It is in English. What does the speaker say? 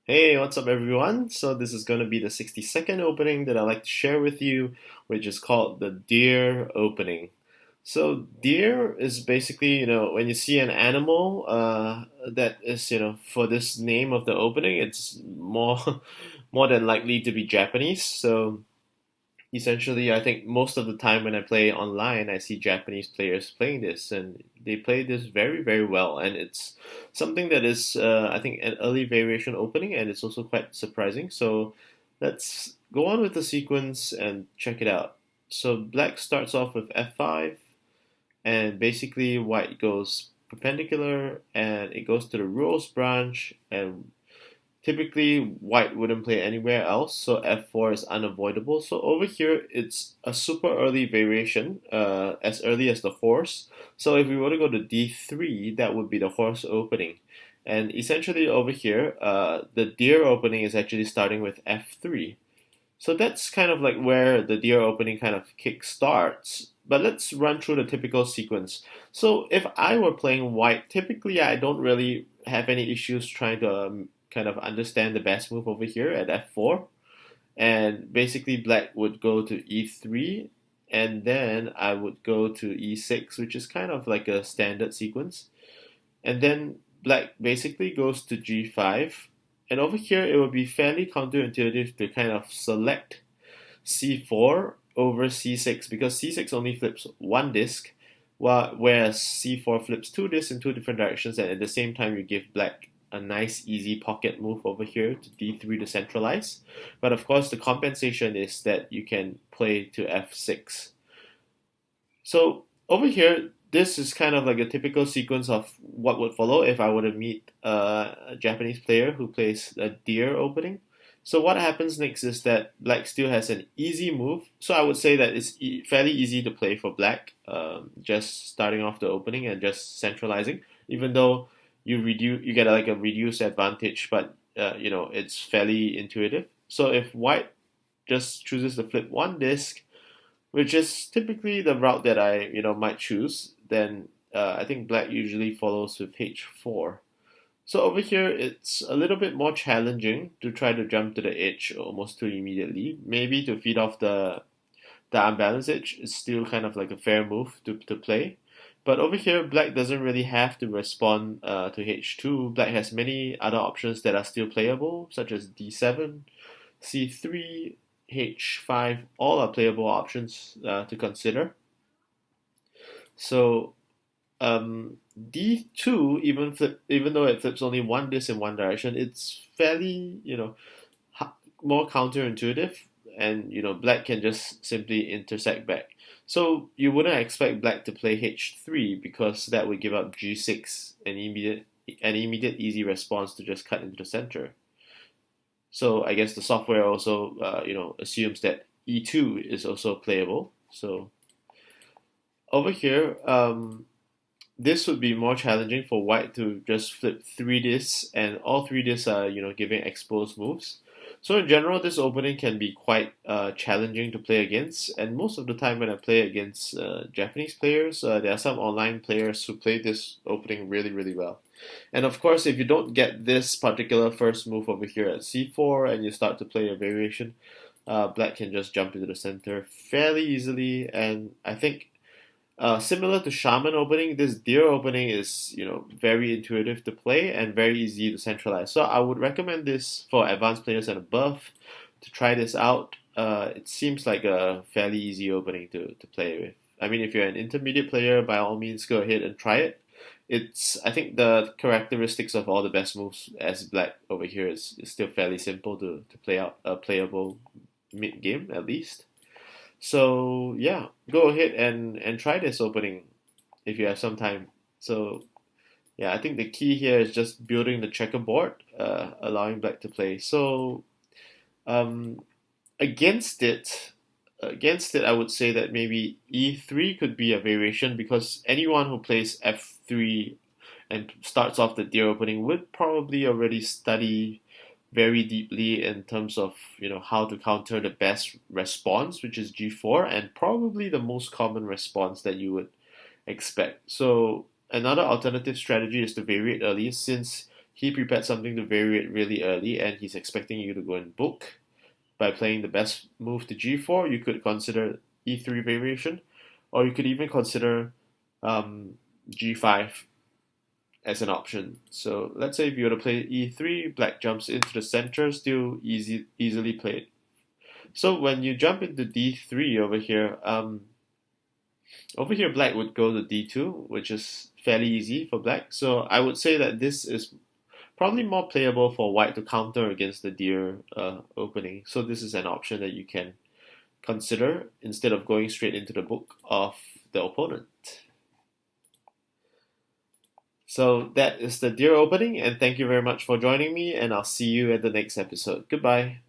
Hey, what's up, everyone? So, this is going to be the 62nd opening that I'd like to share with you, which is called the deer opening. So, deer is basically, when you see an animal that is, for this name of the opening, it's more, more than likely to be Japanese. So, essentially, I think most of the time when I play online, I see Japanese players playing this, and they play this very, very well. And it's something that is, I think, an early variation opening, and it's also quite surprising. So let's go on with the sequence and check it out. So black starts off with f5, and basically white goes perpendicular, and it goes to the rules branch, and typically, white wouldn't play anywhere else, so f4 is unavoidable. So over here, it's a super early variation, as early as the horse. So if we were to go to d3, that would be the horse opening. And essentially over here, the deer opening is actually starting with f3. So that's kind of like where the deer opening kind of kick starts. But let's run through the typical sequence. So if I were playing white, typically I don't really have any issues trying to kind of understand the best move over here at f4. And basically black would go to e3, and then I would go to e6, which is kind of like a standard sequence. And then black basically goes to g5. And over here, it would be fairly counterintuitive to kind of select c4 over c6 because c6 only flips one disk, whereas c4 flips two disks in two different directions, and at the same time, you give black a nice easy pocket move over here to d3 to centralize. But of course, the compensation is that you can play to f6. So over here, this is kind of like a typical sequence of what would follow if I were to meet a Japanese player who plays a deer opening. So what happens next is that black still has an easy move. So I would say that it's fairly easy to play for black, just starting off the opening and just centralizing. Even though you get like a reduced advantage, but it's fairly intuitive. So if white just chooses to flip one disc, which is typically the route that I might choose, then I think black usually follows with h4. So over here, it's a little bit more challenging to try to jump to the edge almost too immediately. Maybe to feed off the unbalanced edge is still kind of like a fair move to play. But over here, black doesn't really have to respond to h2. Black has many other options that are still playable, such as d7, c3, h5, all are playable options to consider. So d2, even though it flips only one disk in one direction, it's fairly more counterintuitive, and black can just simply intersect back. So you wouldn't expect black to play h3 because that would give up g6, an immediate easy response to just cut into the center. So I guess the software also, assumes that E2 is also playable. So over here, this would be more challenging for white to just flip three discs, and all three discs are, giving exposed moves. So in general, this opening can be quite challenging to play against, and most of the time when I play against Japanese players, there are some online players who play this opening really, really well. And of course, if you don't get this particular first move over here at c4 and you start to play a variation, black can just jump into the center fairly easily. And I think similar to Shaman opening, this Deer opening is very intuitive to play and very easy to centralize. So I would recommend this for advanced players and above to try this out. It seems like a fairly easy opening to play with. I mean, if you're an intermediate player, by all means, go ahead and try it. I think the characteristics of all the best moves as black over here is still fairly simple to play out a playable mid game at least. So yeah, go ahead and try this opening if you have some time. So yeah, I think the key here is just building the checkerboard, allowing black to play. So um, against it, I would say that maybe e3 could be a variation because anyone who plays f3 and starts off the deer opening would probably already study very deeply in terms of how to counter the best response, which is g4, and probably the most common response that you would expect. So another alternative strategy is to vary it early, since he prepared something to vary it really early, and he's expecting you to go and book by playing the best move to g4. You could consider e3 variation, or you could even consider g5 as an option. So let's say if you were to play e3, black jumps into the center, still easily played. So when you jump into d3 over here black would go to d2, which is fairly easy for black. So I would say that this is probably more playable for white to counter against the deer opening. So this is an option that you can consider instead of going straight into the book of the opponent. So that is the deer opening, and thank you very much for joining me, and I'll see you at the next episode. Goodbye.